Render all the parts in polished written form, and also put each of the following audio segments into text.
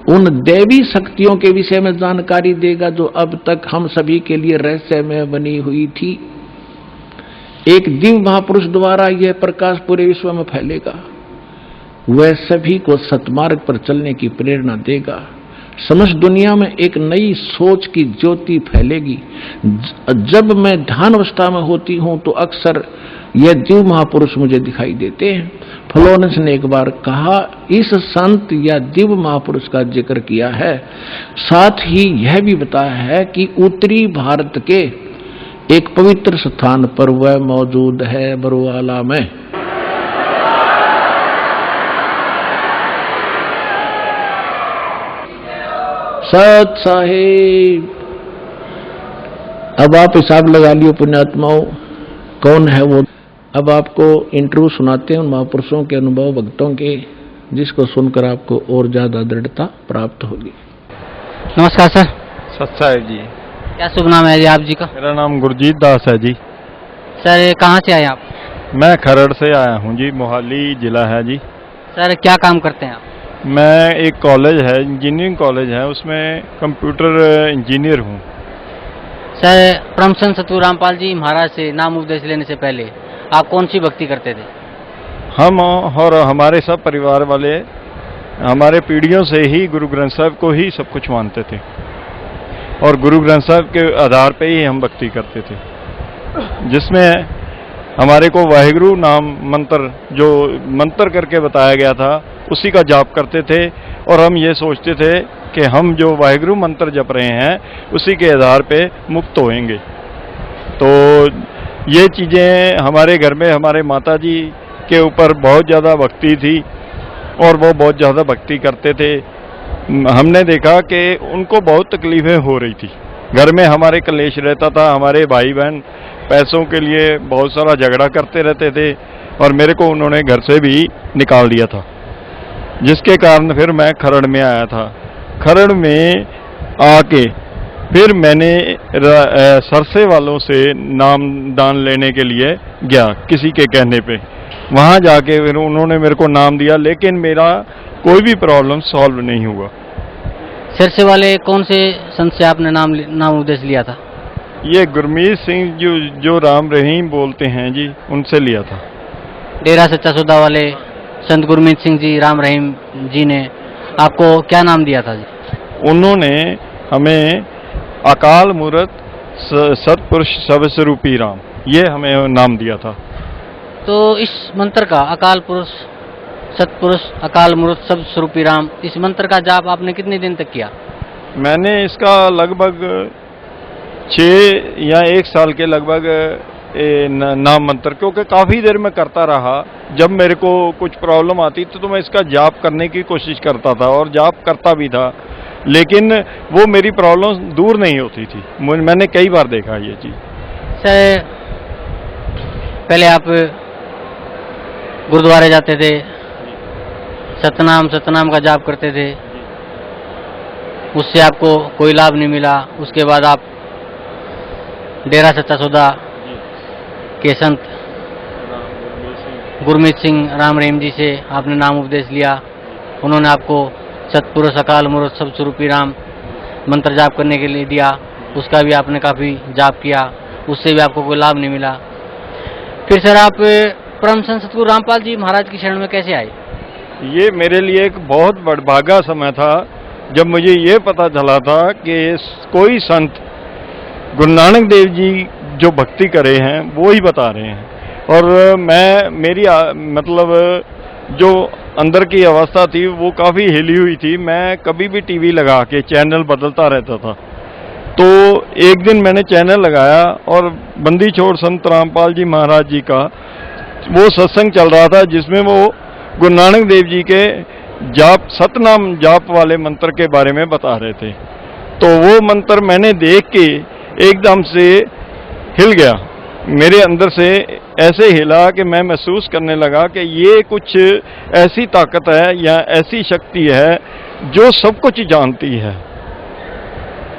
उन दैवी शक्तियों के विषय में जानकारी देगा जो अब तक हम सभी के लिए रहस्यमय बनी हुई थी। एक दिव्य महापुरुष द्वारा यह प्रकाश पूरे विश्व में फैलेगा, वह सभी को सतमार्ग पर चलने की प्रेरणा देगा। समस्त दुनिया में एक नई सोच की ज्योति फैलेगी। जब मैं ध्यान अवस्था में होती हूं तो अक्सर यह दिव्य महापुरुष मुझे दिखाई देते हैं। फ्लोरेंस ने एक बार कहा, इस संत या दिव्य महापुरुष का जिक्र किया है, साथ ही यह भी बताया है कि उत्तरी भारत के एक पवित्र स्थान पर वह मौजूद है, बरुआला में। सत साहिब, अब आप हिसाब लगा लियो पुण्यात्माओं, कौन है वो। अब आपको इंटरव्यू सुनाते हैं उन महापुरुषों के अनुभव, भक्तों के, जिसको सुनकर आपको और ज्यादा दृढ़ता प्राप्त होगी। नमस्कार सर। सत साहिब जी। क्या शुभ नाम है जी आप जी का? मेरा नाम गुरजीत दास है जी। सर कहाँ से आए आप? मैं खरड़ से आया हूँ जी, मोहाली जिला है जी। सर क्या काम करते हैं आप? मैं एक कॉलेज है, इंजीनियरिंग कॉलेज है, उसमें कंप्यूटर इंजीनियर हूँ। सर परम संत सतगुरु रामपाल जी महाराज से नाम उपदेश लेने से पहले आप कौन सी भक्ति करते थे? हम और हमारे सब परिवार वाले हमारे पीढ़ियों से ही गुरु ग्रंथ साहब को ही सब कुछ मानते थे और गुरु ग्रंथ साहब के आधार पे ही हम भक्ति करते थे, जिसमें हमारे को वाहिगुरु नाम मंत्र जो मंत्र करके बताया गया था उसी का जाप करते थे और हम ये सोचते थे कि हम जो वाहिगुरु मंत्र जप रहे हैं उसी के आधार पे मुक्त होएंगे। तो ये चीज़ें हमारे घर में हमारे माता जी के ऊपर बहुत ज़्यादा भक्ति थी और वो बहुत ज़्यादा भक्ति करते थे। हमने देखा कि उनको बहुत तकलीफें हो रही थी, घर में हमारे कलेश रहता था, हमारे भाई बहन पैसों के लिए बहुत सारा झगड़ा करते रहते थे और मेरे को उन्होंने घर से भी निकाल दिया था, जिसके कारण फिर मैं खरड़ में आया था। खरड़ में आके फिर मैंने सरसे वालों से नाम दान लेने के लिए गया किसी के कहने पे। वहाँ जाके फिर उन्होंने मेरे को नाम दिया, लेकिन मेरा कोई भी प्रॉब्लम सॉल्व नहीं हुआ। सरसे वाले कौन से संत से आपने नाम उपदेश लिया था? ये गुरमीत सिंह जो राम रहीम बोलते हैं जी, उनसे लिया था। डेरा सच्चा सौदा वाले संत गुरमीत सिंह जी राम रहीम जी ने आपको क्या नाम दिया था जी? उन्होंने हमें अकाल मूर्त सतपुरुष सर्वस्वरूपी राम, ये हमें नाम दिया था। तो इस मंत्र का अकाल पुरुष सतपुरुष अकाल मूर्त सर्वस्वरूपी राम, इस मंत्र का जाप आपने कितने दिन तक किया? मैंने इसका लगभग 6 या 1 साल के लगभग नाम मंत्र, क्योंकि काफ़ी देर में करता रहा। जब मेरे को कुछ प्रॉब्लम आती तो मैं इसका जाप करने की कोशिश करता था और जाप करता भी था, लेकिन वो मेरी प्रॉब्लम दूर नहीं होती थी। मैंने कई बार देखा ये चीज़। सर पहले आप गुरुद्वारे जाते थे, सतनाम का जाप करते थे, उससे आपको कोई लाभ नहीं मिला। उसके बाद आप डेरा सच्चा सौदा के संत गुरमीत सिंह राम रहीम जी से आपने नाम उपदेश लिया। उन्होंने आपको सतपुरुष अकाल मूर्त सर्वस्वरूपी राम मंत्र जाप करने के लिए दिया, उसका भी आपने काफ़ी जाप किया, उससे भी आपको कोई लाभ नहीं मिला। फिर सर आप परम संत सतगुरु रामपाल जी महाराज की शरण में कैसे आए? ये मेरे लिए एक बहुत बड़भागा समय था जब मुझे ये पता चला था कि कोई संत गुरु नानक देव जी जो भक्ति करे हैं वो ही बता रहे हैं। और मेरी मतलब जो अंदर की अवस्था थी वो काफ़ी हिली हुई थी। मैं कभी भी टीवी लगा के चैनल बदलता रहता था। तो एक दिन मैंने चैनल लगाया और बंदी छोड़ संत रामपाल जी महाराज जी का वो सत्संग चल रहा था, जिसमें वो गुरु नानक देव जी के जाप सतनाम जाप वाले मंत्र के बारे में बता रहे थे। तो वो मंत्र मैंने देख के एकदम से हिल गया, मेरे अंदर से ऐसे हिला कि मैं महसूस करने लगा कि ये कुछ ऐसी ताकत है या ऐसी शक्ति है जो सब कुछ जानती है।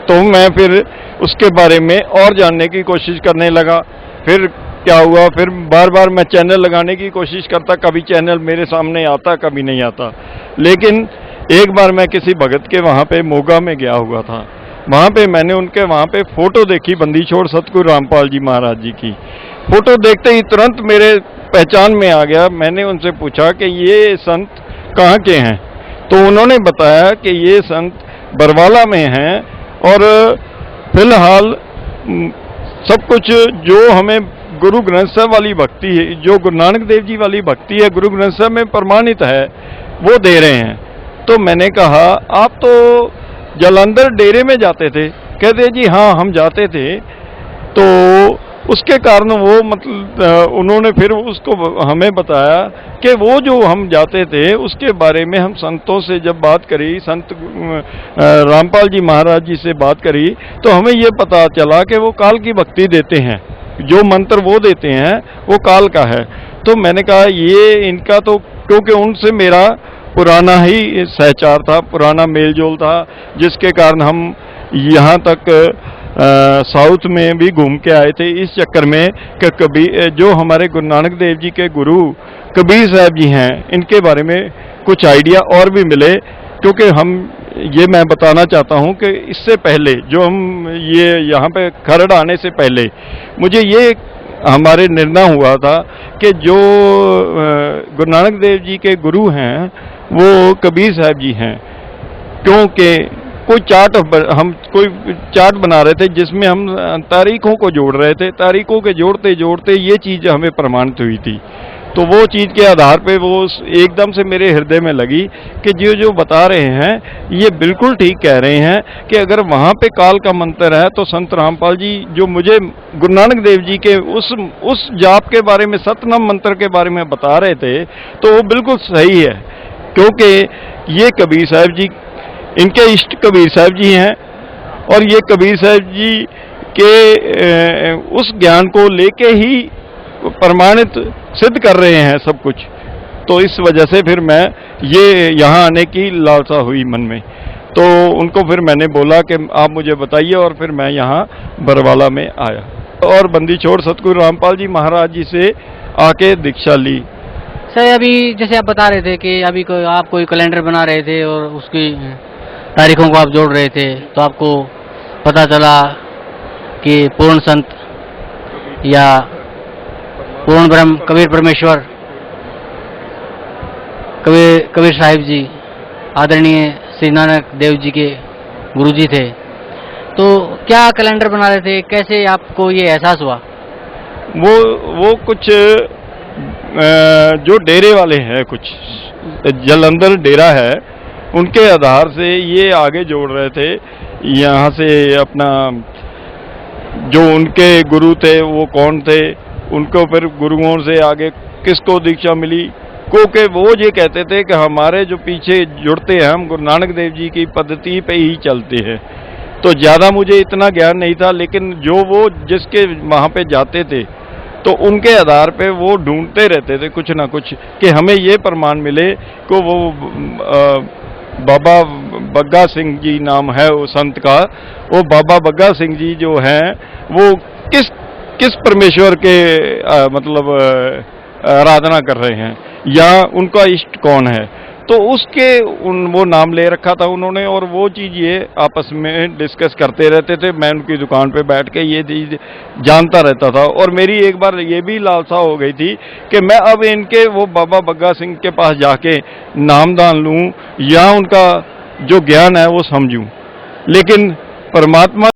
तो मैं फिर उसके बारे में और जानने की कोशिश करने लगा। फिर क्या हुआ, फिर बार बार मैं चैनल लगाने की कोशिश करता, कभी चैनल मेरे सामने आता कभी नहीं आता। लेकिन एक बार मैं किसी भगत के वहाँ पे मोगा में गया हुआ था, वहाँ पे मैंने उनके वहाँ पे फोटो देखी, बंदी छोड़ सतगुरु रामपाल जी महाराज जी की। फोटो देखते ही तुरंत मेरे पहचान में आ गया। मैंने उनसे पूछा कि ये संत कहाँ के हैं, तो उन्होंने बताया कि ये संत बरवाला में हैं और फिलहाल सब कुछ जो हमें गुरु ग्रंथ साहब वाली भक्ति है, जो गुरु नानक देव जी वाली भक्ति है, गुरु ग्रंथ साहब में प्रमाणित है, वो दे रहे हैं। तो मैंने कहा आप तो जालंधर डेरे में जाते थे? कहते जी हाँ हम जाते थे। तो उसके कारण वो मतलब उन्होंने फिर उसको हमें बताया कि वो जो हम जाते थे उसके बारे में हम संतों से जब बात करी, संत रामपाल जी महाराज जी से बात करी, तो हमें ये पता चला कि वो काल की भक्ति देते हैं, जो मंत्र वो देते हैं वो काल का है। तो मैंने कहा ये इनका तो, क्योंकि उनसे मेरा पुराना ही सहचार था, पुराना मेलजोल था, जिसके कारण हम यहाँ तक साउथ में भी घूम के आए थे इस चक्कर में कि कबीर, जो हमारे गुरु नानक देव जी के गुरु कबीर साहब जी हैं, इनके बारे में कुछ आइडिया और भी मिले। क्योंकि हम ये मैं बताना चाहता हूँ कि इससे पहले जो हम ये यहाँ पे खरड़ आने से पहले मुझे ये हमारे निर्णय हुआ था कि जो गुरु नानक देव जी के गुरु हैं वो कबीर साहब जी हैं। क्योंकि हम कोई चार्ट बना रहे थे जिसमें हम तारीखों को जोड़ रहे थे, तारीखों के जोड़ते जोड़ते ये चीज़ हमें प्रमाणित हुई थी। तो वो चीज़ के आधार पे वो एकदम से मेरे हृदय में लगी कि जो बता रहे हैं ये बिल्कुल ठीक कह रहे हैं कि अगर वहाँ पे काल का मंत्र है तो संत रामपाल जी जो मुझे गुरु नानक देव जी के उस जाप के बारे में, सतनाम मंत्र के बारे में बता रहे थे, तो वो बिल्कुल सही है। क्योंकि ये कबीर साहब जी, इनके इष्ट कबीर साहब जी हैं और ये कबीर साहब जी के उस ज्ञान को लेके ही प्रमाणित सिद्ध कर रहे हैं सब कुछ। तो इस वजह से फिर मैं ये यहाँ आने की लालसा हुई मन में। तो उनको फिर मैंने बोला कि आप मुझे बताइए, और फिर मैं यहाँ बरवाला में आया और बंदी छोड़ सतगुरु रामपाल जी महाराज जी से आके दीक्षा ली। सर अभी जैसे आप बता रहे थे कि अभी आप कोई कैलेंडर बना रहे थे और उसकी तारीखों को आप जोड़ रहे थे, तो आपको पता चला कि पूर्ण संत या पूर्ण ब्रह्म कबीर परमेश्वर कबीर साहिब जी आदरणीय श्री नानक देव जी के गुरुजी थे। तो क्या कैलेंडर बना रहे थे, कैसे आपको ये एहसास हुआ? वो कुछ जो डेरे वाले हैं, कुछ जालंधर डेरा है, उनके आधार से ये आगे जोड़ रहे थे। यहाँ से अपना जो उनके गुरु थे वो कौन थे, उनको फिर गुरुओं से आगे किसको दीक्षा मिली, क्योंकि वो ये कहते थे कि हमारे जो पीछे जुड़ते हैं हम गुरु नानक देव जी की पद्धति पे ही चलते हैं। तो ज़्यादा मुझे इतना ज्ञान नहीं था, लेकिन जो वो जिसके वहाँ पे जाते थे तो उनके आधार पे वो ढूंढते रहते थे कुछ ना कुछ कि हमें ये प्रमाण मिले कि वो बाबा बग्गा सिंह जी नाम है वो संत का, वो बाबा बग्गा सिंह जी जो हैं वो किस परमेश्वर के मतलब आराधना कर रहे हैं या उनका इष्ट कौन है। तो उसके वो नाम ले रखा था उन्होंने, और वो चीज़ ये आपस में डिस्कस करते रहते थे। मैं उनकी दुकान पे बैठ के ये चीज़ जानता रहता था, और मेरी एक बार ये भी लालसा हो गई थी कि मैं अब इनके वो बाबा बग्गा सिंह के पास जाके नामदान लूं या उनका जो ज्ञान है वो समझूं। लेकिन परमात्मा